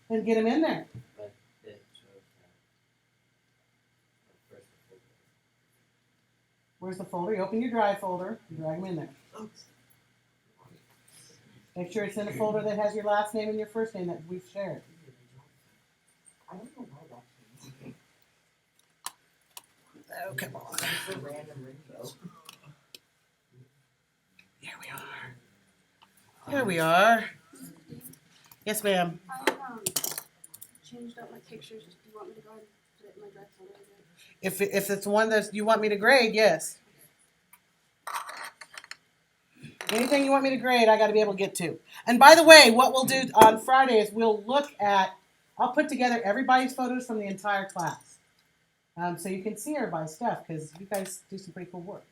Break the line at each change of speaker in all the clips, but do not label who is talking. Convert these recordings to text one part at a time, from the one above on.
and get them in there.
But it shows that.
Where's the folder? You open your drive folder and drag them in there. Make sure it's in a folder that has your last name and your first name that we've shared.
I don't know why that came.
Oh, come on.
It's a random ring.
Here we are. Here we are. Yes, ma'am.
I changed up my pictures. Do you want me to go ahead and put it in my drive folder again?
If it's one that you want me to grade, yes. Anything you want me to grade, I got to be able to get to. And by the way, what we'll do on Friday is we'll look at, I'll put together everybody's photos from the entire class. So you can see everybody's stuff because you guys do some pretty cool work.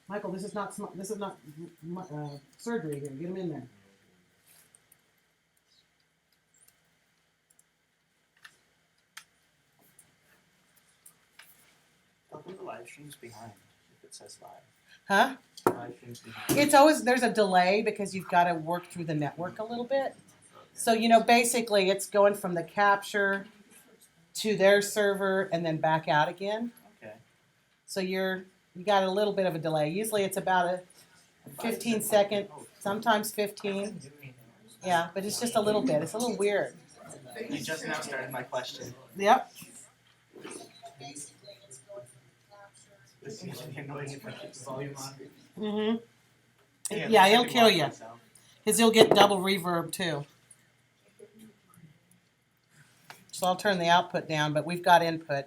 Michael, this is not surgery here. Get him in there.
Open the live streams behind if it says live.
Huh?
Live streams behind.
It's always, there's a delay because you've got to work through the network a little bit. So, basically it's going from the capture to their server and then back out again.
Okay.
So you got a little bit of a delay. Usually it's about a 15-second, sometimes 15. Yeah, but it's just a little bit. It's a little weird.
You just now started my question.
Yep.
This is gonna be annoying if I keep the volume on.
Mm-hmm. Yeah, he'll kill you. Because he'll get double reverb too. So I'll turn the output down, but we've got input.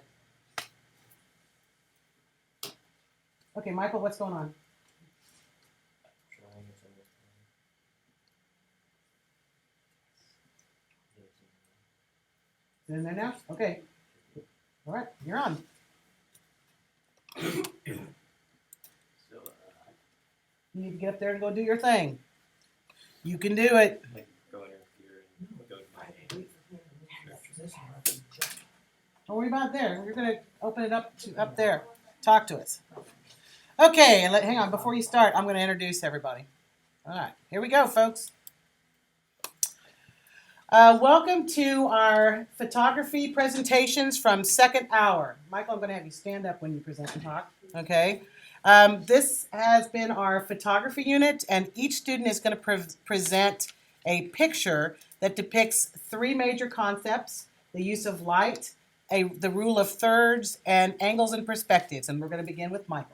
Okay, Michael, what's going on? Is it in there now? Okay. All right, you're on.
So,
You need to get up there and go do your thing. You can do it.
go in here and go to my
Don't worry about there. We're going to open it up to up there. Talk to us. Okay, and hang on. Before you start, I'm going to introduce everybody. All right, here we go, folks. Welcome to our photography presentations from second hour. Michael, I'm going to have you stand up when you present and talk. Okay. This has been our photography unit, and each student is going to present a picture that depicts three major concepts: the use of light, the rule of thirds, and angles and perspectives. And we're going to begin with Michael.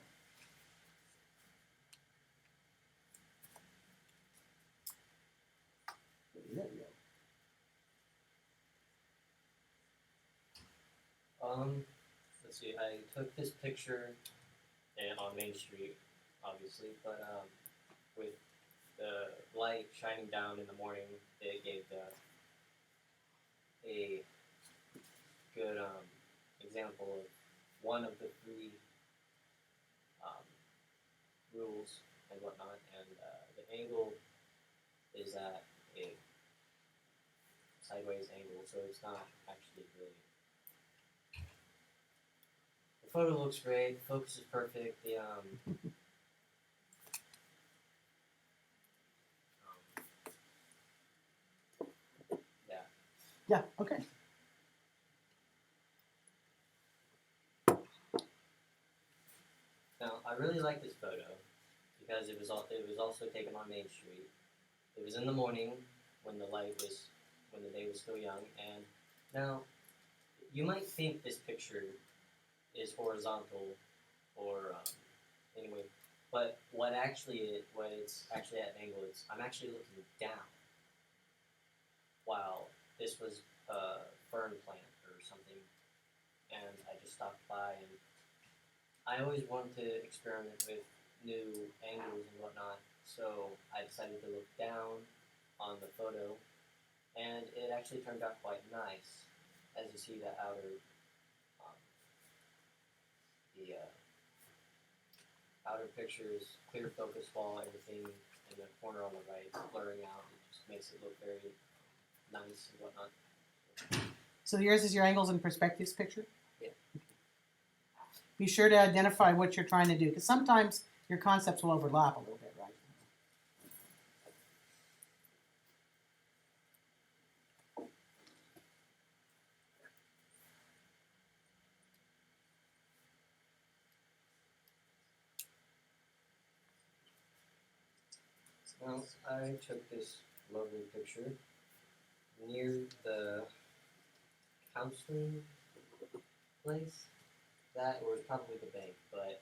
Let's see, I took this picture on Main Street, obviously, but with the light shining down in the morning, it gave a good example of one of the three rules and whatnot, and the angle is at a sideways angle, so it's not actually really. The photo looks great. The focus is perfect. The yeah.
Yeah. Okay.
Now I really like this photo because it was also taken on Main Street. It was in the morning when the day was still young, and now you might think this picture is horizontal or anyway, but what it's actually at an angle is I'm actually looking down while this was a fern plant or something, and I just stopped by, and I always wanted to experiment with new angles and whatnot, so I decided to look down on the photo, and it actually turned out quite nice, as you see the outer outer pictures, clear focus wall, everything in the corner on the right blurring out. It just makes it look very nice and whatnot.
So yours is your angles and perspectives picture?
Yeah.
Be sure to identify what you're trying to do, because sometimes your concepts will overlap a little bit, right?
Well, I took this lovely picture near the counseling place. That or probably the bank, but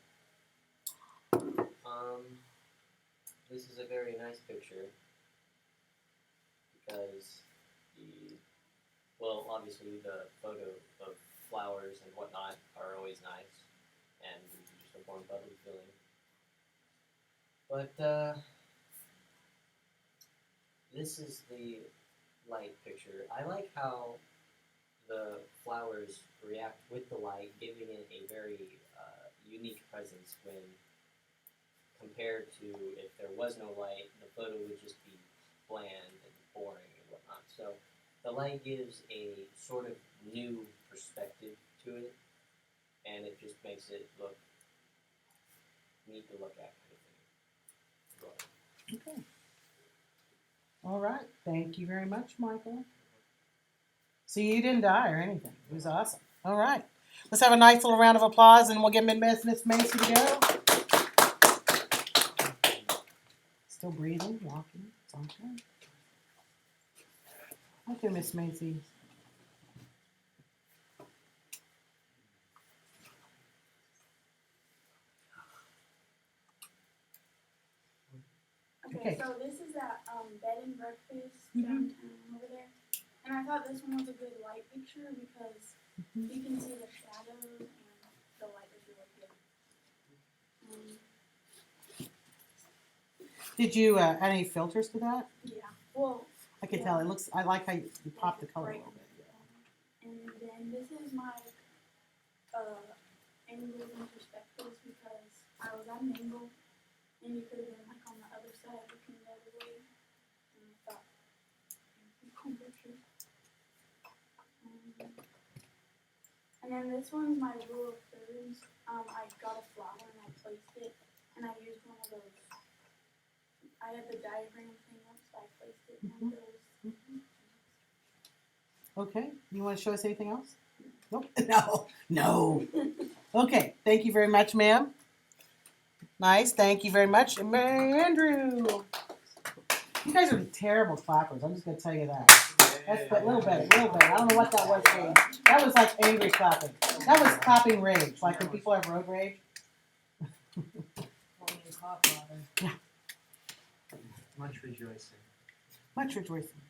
this is a very nice picture because obviously the photo of flowers and whatnot are always nice and just a warm, bubbly feeling. But this is the light picture. I like how the flowers react with the light, giving it a very unique presence when compared to if there was no light, the photo would just be bland and boring and whatnot. So the light gives a sort of new perspective to it, and it just makes it look neat to look at, kind of thing.
Okay. All right. Thank you very much, Michael. See, you didn't die or anything. It was awesome. All right. Let's have a nice little round of applause, and we'll give Miss Macy to go. Still breathing, walking. It's okay. Okay, Miss Macy.
Okay,
Okay.
so this is that bed and breakfast
Mhm.
downtown over there. And I thought this one was a good light picture because you can see the shadows and the light is really good.
Did you add any filters to that?
Yeah, well,
I can
Yeah.
tell. It looks. I like how you pop the color a little bit.
and then this is my angles and perspectives because I was at an angle and you could have been like on the other side looking the other way. And I thought, cool picture. And then this one's my rule of thirds. I got a flower and I placed it, and I used one of those. I had the diagram thing up, so I placed it in one of those.
Okay. You want to show us anything else? Nope. No. Okay. Thank you very much, ma'am. Nice. Thank you very much, and Andrew. You guys are terrible clappers. I'm just gonna tell you that. That's a little bit. I don't know what that was, Dave. That was like angry clapping. That was clapping rage, like when people have road rage. Yeah.
Much rejoicing.
Much rejoicing.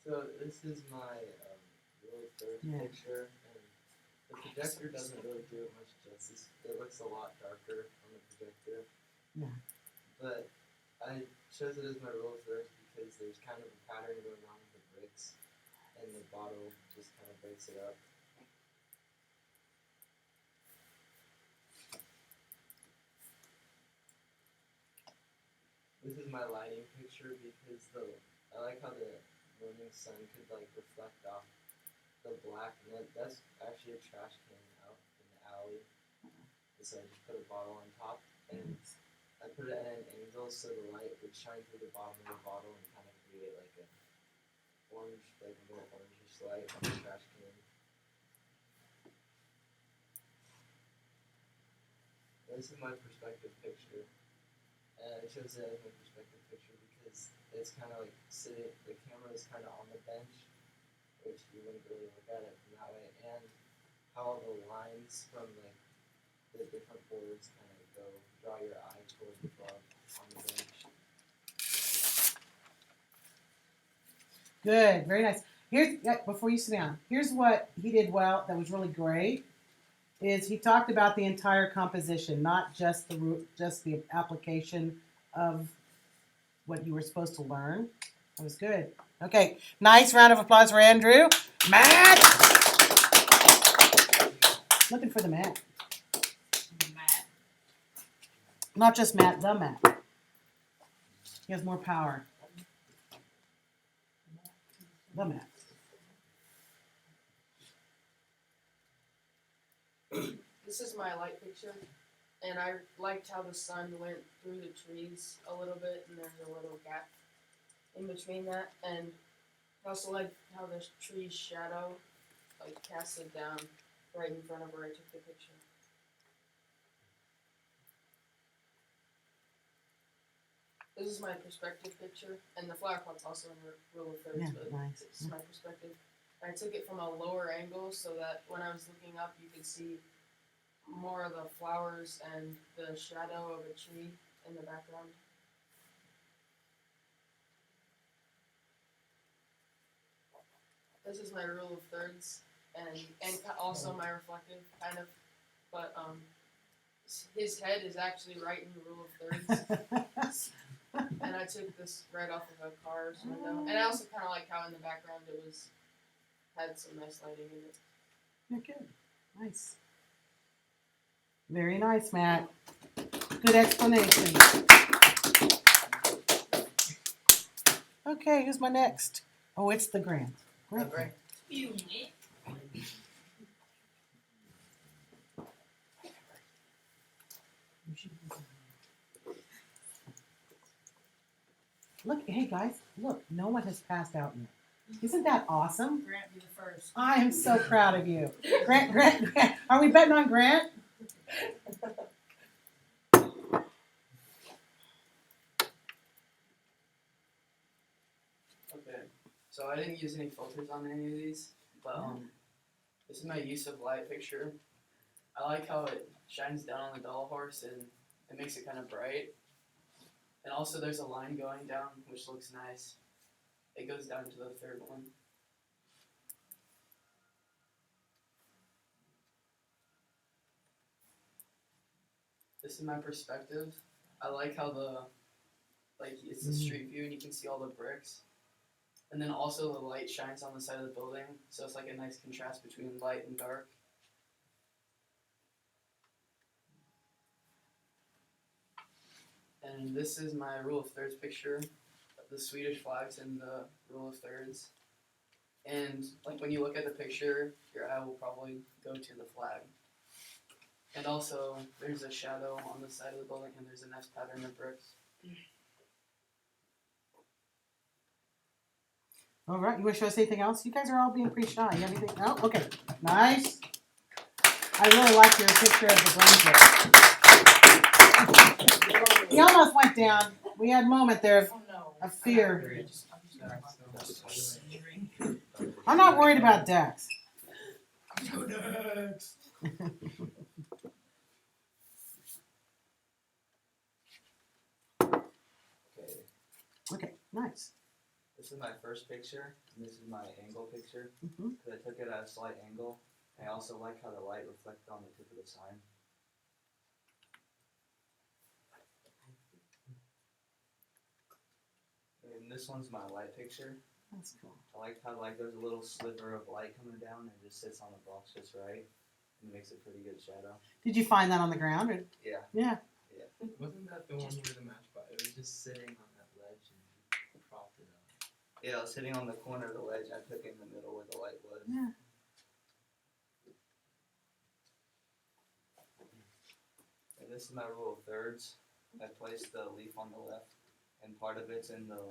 So this is my real third
Yeah.
picture, and the projector doesn't really do it much justice. It looks a lot darker on the projector.
Yeah.
But I chose it as my rule of thirds because there's kind of a pattern going on with the bricks, and the bottle just kind of breaks it up. This is my lighting picture because I like how the morning sun could like reflect off the black, and that's actually a trash can out in the alley. And so I just put a bottle on top, and I put it at an angle so the light would shine through the bottom of the bottle and kind of create like a more orangish light on the trash can. This is my perspective picture. I chose it as my perspective picture because it's kind of like sitting, the camera is kind of on the bench, which you wouldn't really look at it from that way, and how all the lines from like the different boards kind of go, draw your eye toward the glove on the bench.
Good. Very nice. Before you sit down, here's what he did well that was really great. Is he talked about the entire composition, not just the application of what you were supposed to learn. That was good. Okay, nice round of applause for Andrew. Matt! Looking for the Matt. Not just Matt, the Matt. He has more power. The Matt.
This is my light picture.
and I liked how the sun went through the trees a little bit, and there's a little gap in between that, and I also liked how the tree's shadow like casted down right in front of where I took the picture. This is my perspective picture, and the flower pot's also in rule of thirds,
Yeah,
but
nice.
this is my perspective. I took it from a lower angle so that when I was looking up, you could see more of the flowers and the shadow of a tree in the background. This is my rule of thirds, and also my reflective kind of, but his head is actually right in the rule of thirds. And I took this right off of a car's window, and I also kind of like how in the background it had some nice lighting in it.
Yeah, good. Nice. Very nice, Matt. Good explanation. Okay, who's my next? Oh, it's the Grant. Grant.
Right.
Look, hey guys, look, no one has passed out yet. Isn't that awesome?
Grant, be the first.
I am so proud of you. Grant. Are we betting on Grant?
Okay, so I didn't use any filters on any of these, but this is my use of light picture. I like how it shines down on the doll horse and it makes it kind of bright. And also there's a line going down which looks nice. It goes down to the third one. This is my perspective. I like how it's the street view and you can see all the bricks. And then also the light shines on the side of the building, so it's like a nice contrast between light and dark. And this is my rule of thirds picture, the Swedish flags in the rule of thirds. And like when you look at the picture, your eye will probably go to the flag. And also there's a shadow on the side of the building and there's a nice pattern of bricks.
All right, you want to show us anything else? You guys are all being pretty shy. You have anything? Oh, okay. Nice. I really like your picture of the blanket. He almost went down. We had a moment there of fear. I'm not worried about Dex.
Okay,
Okay, nice.
this is my first picture, and this is my angle picture,
Mhm.
because I took it at a slight angle. And I also like how the light reflected on the tip of the sign. And this one's my light picture.
That's cool.
I like how there's a little sliver of light coming down and it just sits on the box just right. And it makes a pretty good shadow.
Did you find that on the ground? Or?
Yeah.
Yeah.
Wasn't that the one where the match bot? It was just sitting on that ledge and you propped it up.
Yeah, I was sitting on the corner of the ledge. I took it in the middle where the light was.
Yeah.
And this is my rule of thirds. I placed the leaf on the left, and part of it's in the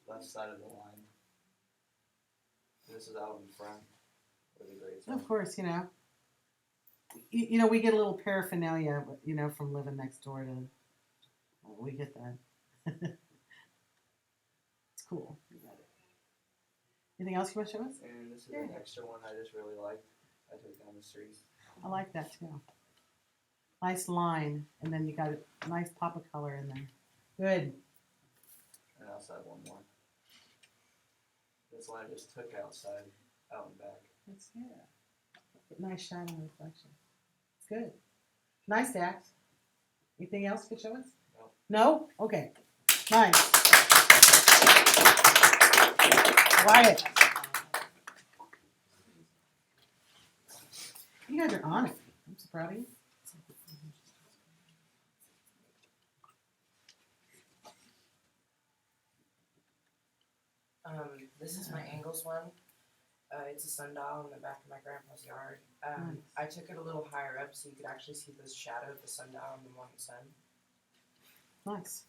left side of the line. This is out in front where the grades are.
Of course, you know. You know, we get a little paraphernalia, you know, from living next door to. We get that. It's cool. Anything else you want to show us?
And this is an extra one I just really liked. I took down the street.
I like that too. Nice line, and then you got a nice pop of color in there. Good.
And I also have one more. This one I just took outside, out and back.
That's nice shadow reflection. It's good. Nice, Dax. Anything else you could show us?
No.
No? Okay. Nice. Wyatt. You guys are on it. I'm so proud of you.
This is my angles one, It's a sundial in the back of my grandpa's yard.
Nice.
I took it a little higher up so you could actually see the shadow of the sundial in the morning sun.
Nice.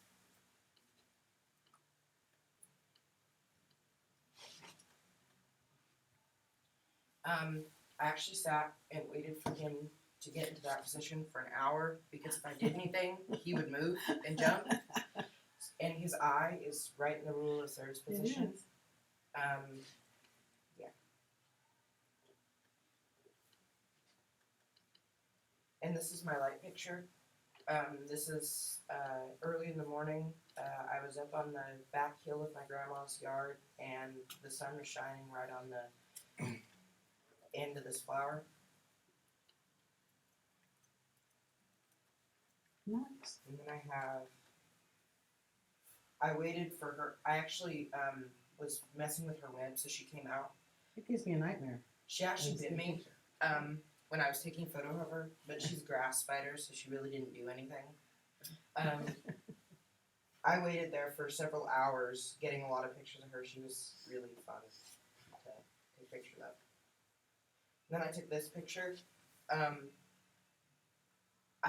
I actually sat and waited for him to get into that position for an hour because if I did anything, he would move and jump. And his eye is right in the rule of thirds position.
It is.
Yeah. And this is my light picture. This is early in the morning. I was up on the back hill of my grandma's yard, and the sun was shining right on the end of this flower.
Nice.
And then I waited for her. I actually was messing with her web, so she came out.
It gives me a nightmare.
She actually
That's a
bit
good
me
picture.
when I was taking a photo of her, but she's a grass spider, so she really didn't do anything. I waited there for several hours getting a lot of pictures of her. She was really fun to take pictures of. Then I took this picture. I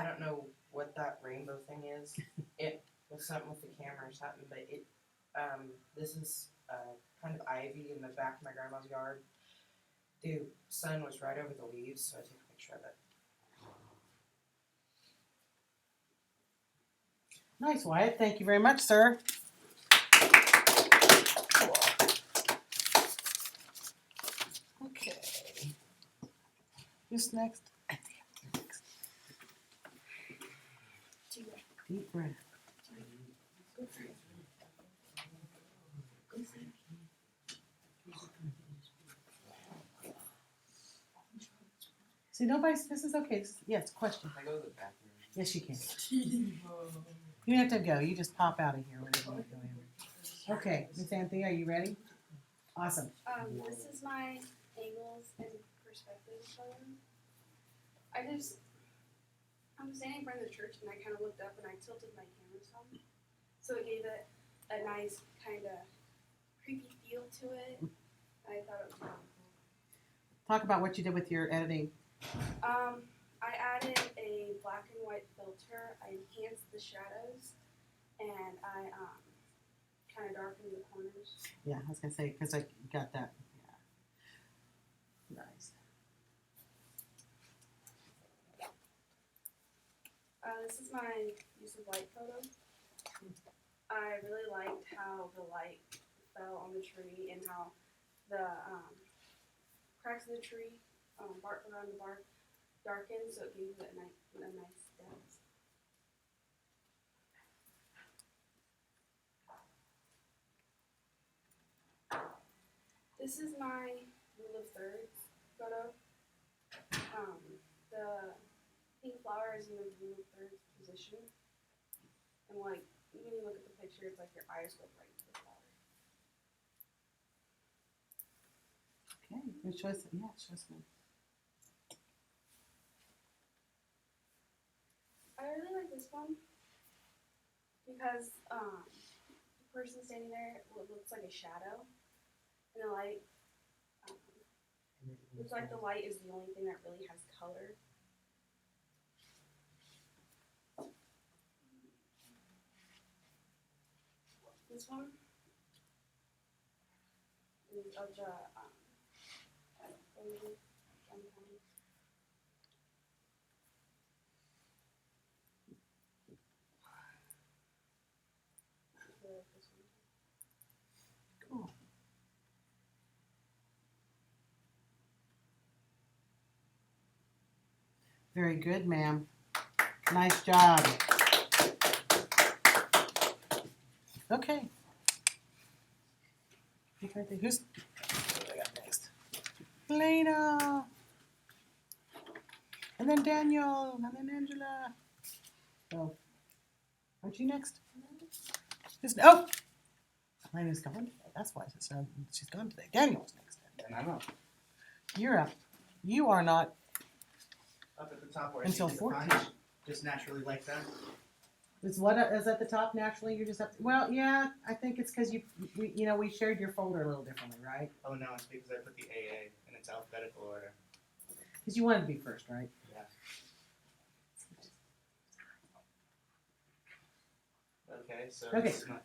don't know what that rainbow thing is. It was something with the camera or something, but it. This is kind of ivy in the back of my grandma's yard. The sun was right over the leaves, so I took a picture of it.
Nice, Wyatt. Thank you very much, sir. Okay. Who's next? Deep breath. See, nobody's, this is okay. Yes, question.
Can I go to the bathroom?
Yes, you can. You don't have to go. You just pop out of here whenever you go in. Okay, Miss Anthea, are you ready? Awesome.
This is my angles and perspectives photo. I'm standing in front of the church and I kind of looked up and I tilted my camera some. So it gave it a nice kind of creepy feel to it. I thought it was really cool.
Talk about what you did with your editing.
I added a black and white filter. I enhanced the shadows and I kind of darkened the corners.
Yeah, I was gonna say because I got that. Yeah. Nice.
This is my use of light photo. I really liked how the light fell on the tree and how the cracks of the tree, bark around the bark, darkened, so it gave it a nice depth. This is my rule of thirds photo. The pink flower is in the rule of thirds position. And like, when you look at the picture, it's like your eyes go right to the flower.
Okay. It shows. Yeah, it shows me.
I really like this one because the person standing there looks like a shadow, and the light looks like the light is the only thing that really has color. This one is of the
Cool. Very good, ma'am. Nice job. Okay. Who's what do I got next? Lena. And then Daniel. And then Angela. Oh. Aren't you next? Oh! Lena's gone today. That's why she's gone today. Daniel's next.
And I'm up.
You're up. You are not
Up at the top where
Until
I see the
14.
punch, just naturally like that.
Is what is at the top naturally? You just have to, well, yeah, I think it's because we shared your folder a little differently, right?
Oh no, it's because I put the AA in its alphabetical order.
Because you wanted to be first, right?
Yeah. Okay, so
Okay.
this is my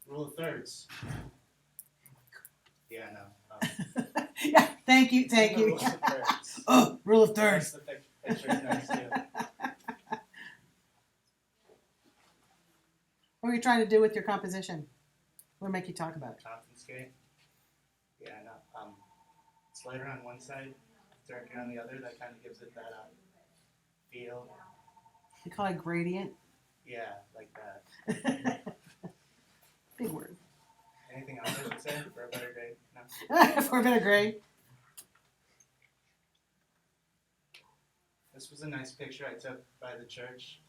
rule of thirds. Yeah, no.
Yeah, thank you.
The rule of thirds.
Oh, rule of
That's
thirds.
the picture's nice too.
What are you trying to do with your composition? What make you talk about it?
Confiscate. Yeah, no. It's lighter on one side, darker on the other. That kind of gives it that feel.
You call it gradient.
Yeah, like that.
Big word.
Anything else I should say for a better grade? No.
For a better grade.
This was a nice picture I took by the church.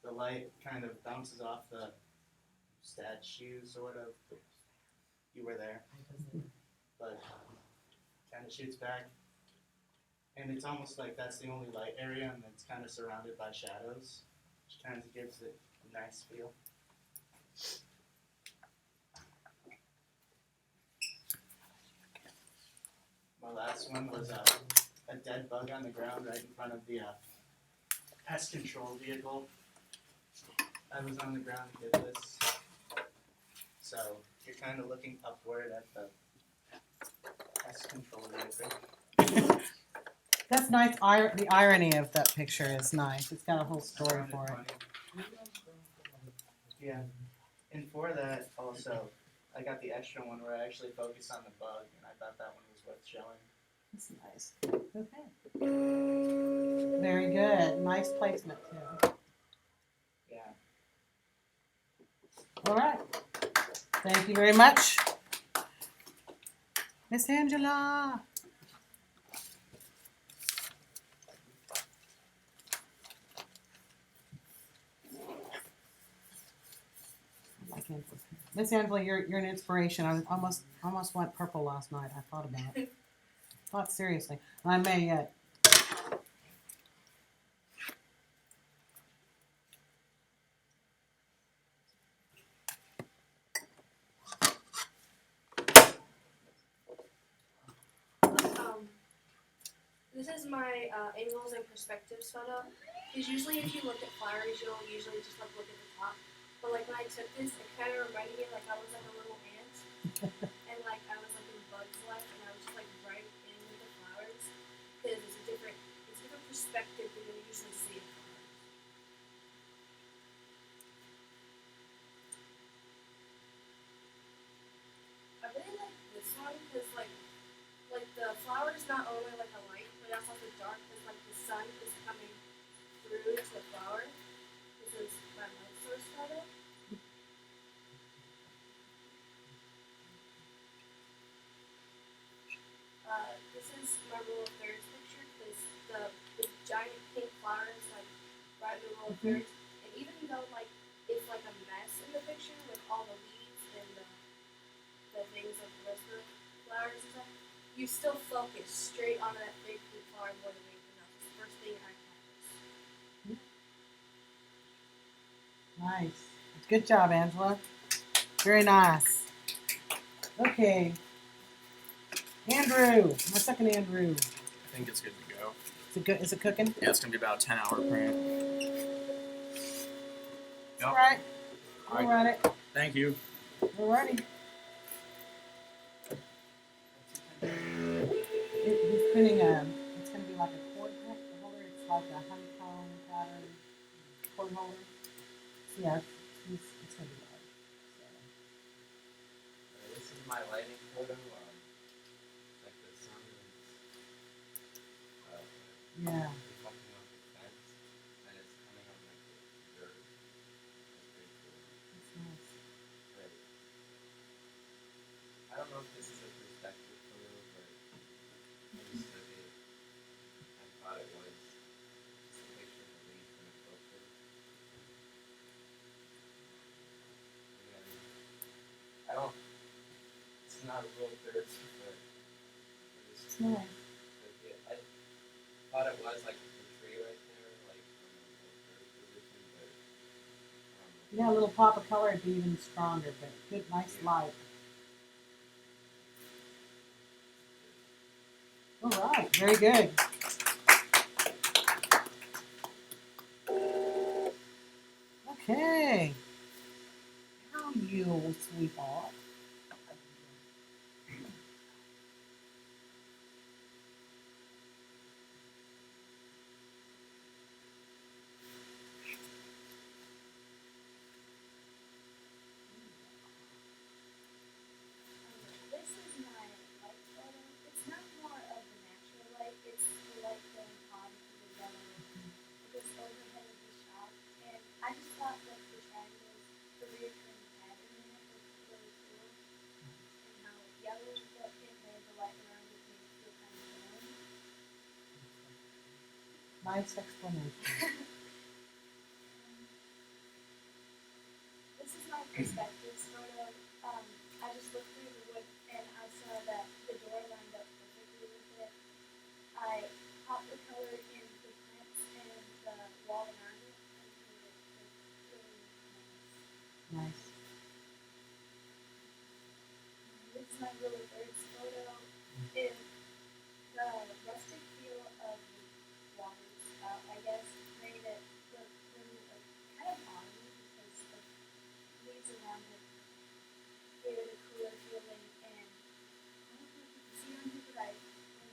The light kind of bounces off the statue, sort of. You were there. But kind of shoots back. And it's almost like that's the only light area, and it's kind of surrounded by shadows, which kind of gives it a nice feel. My last one was a dead bug on the ground right in front of the pest control vehicle. I was on the ground and did this. So you're kind of looking upward at the pest control vehicle.
That's nice. The irony of that picture is nice. It's got a whole story
Sounded
for it.
funny. Yeah. And for that also, I got the extra one where I actually focused on the bug, and I thought that one was worth showing.
That's nice. Okay. Very good. Nice placement too.
Yeah.
All right. Thank you very much, Miss Angela. Miss Angela, you're an inspiration. I was almost went purple last night. I thought about it. Thought seriously. And I may yet.
This is my angles and perspectives photo. Because usually if you look at flowers, you'll usually just like look at the top. But like when I took this, it kind of reminded me like I was like a little ant. And like I was like in Bug's Life and I was just like right in with the flowers. Because it's a different perspective than you usually see in flowers. I really like this one because like the flower is not only like a light, but it's also dark because like the sun is coming through to the flower. This is my light source photo. This is my rule of thirds picture because the giant pink flower is like right in the rule of thirds. And even though like it's like a mess in the picture with all the leaves and the things like the rest of the flowers and stuff, you still focus straight on that big pink flower more than anything else. It's the first thing I practice.
Nice. Good job, Angela. Very nice. Okay. Andrew, my second Andrew.
I think it's good to go.
Is it good? Is it cooking?
Yeah, it's gonna be about a 10-hour print.
All right.
All
All
right.
right.
Thank you.
Alrighty. He's printing it's going to be like a cord holder. It's like a honeycomb pattern cord holder. So yeah, it's going to be large.
This is my lighting photo. Like the sun is
Yeah.
reflecting off the fence, and it's coming on like the dirt. That's pretty cool.
That's nice.
But I don't know if this is a perspective photo, but I just took it. I thought it was just a picture of the leaf and a filter. And then I don't. It's not a real third, but I just
It's nice.
took it. I thought it was like the tree right there, like from the third position, but
Yeah, a little pop of color would be even stronger, but good, nice light. All right, very good. Okay. How you, sweetheart?
This is my light photo. It's not more of the natural light, it's the light going on through the yellow, this overhead of the shop. And I just thought that the triangles, the reoccurring pattern in it was really cool. And how yellow is what it made the light around it made it feel kind of warm.
Nice explanation.
This is my perspective photo. I just looked through the wood and I saw that the door lined up perfectly with it. I popped the color in the plants and the wall around it and made it look really nice.
Nice.
This is my little bird's photo. In the rustic feel of the water spout, I guess, made it look really kind of orangey because the leaves around it gave it a cooler feeling. And I don't know if you can see on here, but I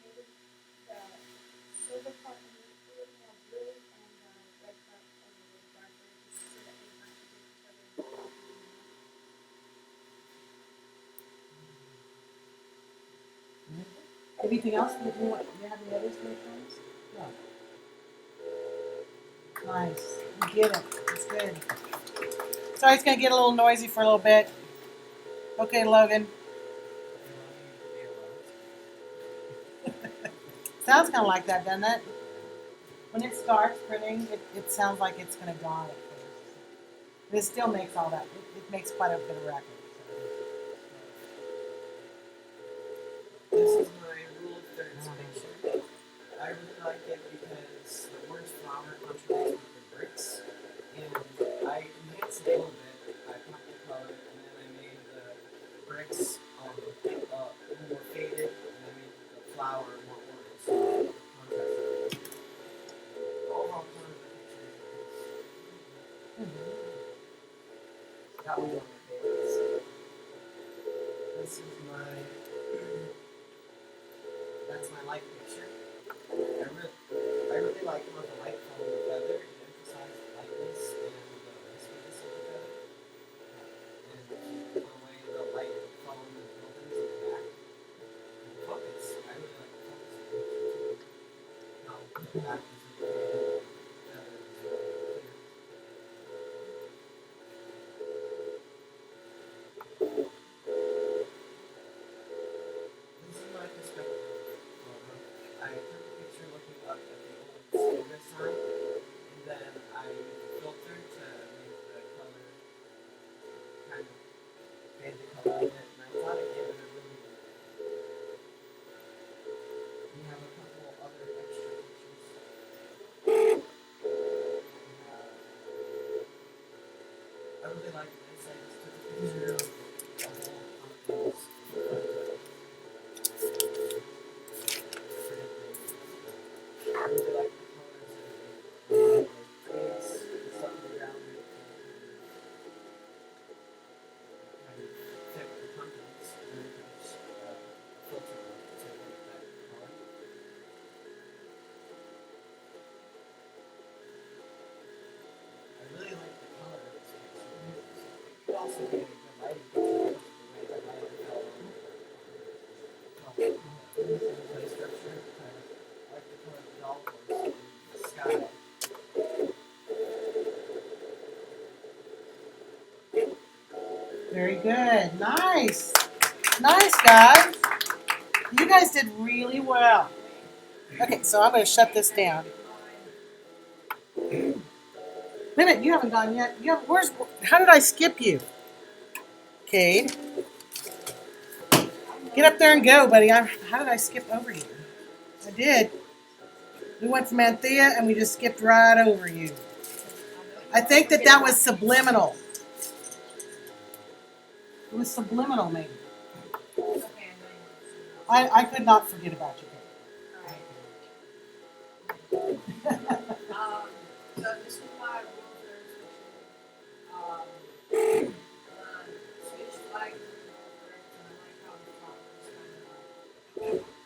made it the silver part a little more blue and the red part a little darker, just so that they contradict each other.
Anything else that you want? You have any others for your friends? No. Nice. You get it. It's good. Sorry, it's gonna get a little noisy for a little bit. Okay, Logan. Sounds kind of like that, doesn't it? When it starts printing, it sounds like it's gonna die at first. But it still makes all that. It makes quite a bit of racket.
This is my rule of thirds picture. I really like it because the word flower contradicts with the bricks, and I enhanced it a little bit. I popped the color, and then I made the bricks a little more faded, and I made the flower more orange. So contrast. The overall color of the picture is that was one of my favorites. This is that's my light picture. I really like how the light fell on the feather. It emphasized the lightness and the wispiness of the feather. And the way the light fell on the buildings in the back. The focus, I really like the focus of the picture too. How the back is illuminated, the feather is clear. This is my perspective photo. I took a picture looking up at the old yoga sign, and then I filtered to make the color kind of fade the color of it, and I thought it gave it a really good look. We have a couple other extra pictures. I really like this. I just took a picture of the whole pumpkins. I really like the colors of the trees and stuff around it. Kind of fit the pumpkins, and then you just filter them to make that color. I really like the color of this picture. It could also be a good lighting picture because the way the light fell on the play structure. I like the color of the golf course and the sky.
Very good. Nice. Nice, guys. You guys did really well. Okay, so I'm going to shut this down. Wait a minute, you haven't gone yet. How did I skip you? Cade. Get up there and go, buddy. How did I skip over you? I did. We went from Anthea and we just skipped right over you. I think that was subliminal. It was subliminal, maybe.
It's okay, I know you.
I could not forget about you.
So this is my rule of thirds picture. The Swedish flag is in rule of thirds, and I like how the flowers kind of like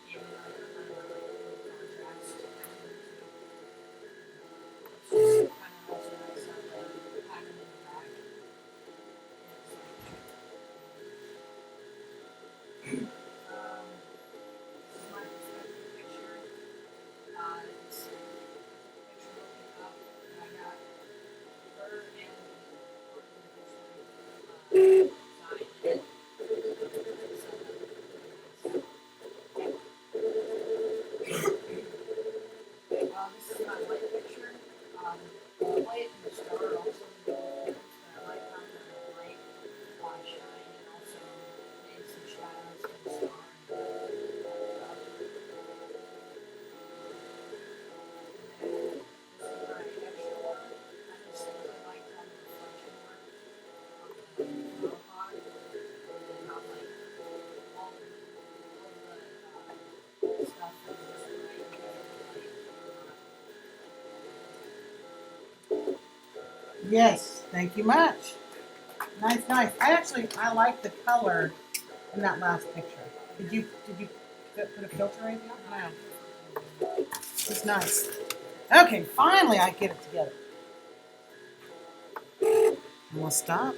give it like a kind of like little contrast. It's just kind of nice and nice how the pattern in the back. This is my perspective picture. It's a picture looking up, and I got her and part of the picture side in. This is my light picture. The light and the star are also in the difference, but I like how the light shine and also made some shadows to the star.
Yes, thank you much. Nice, nice. I like the color in that last picture. Did you put a filter or anything? No. It's nice. Okay, finally I get it together. And we'll stop.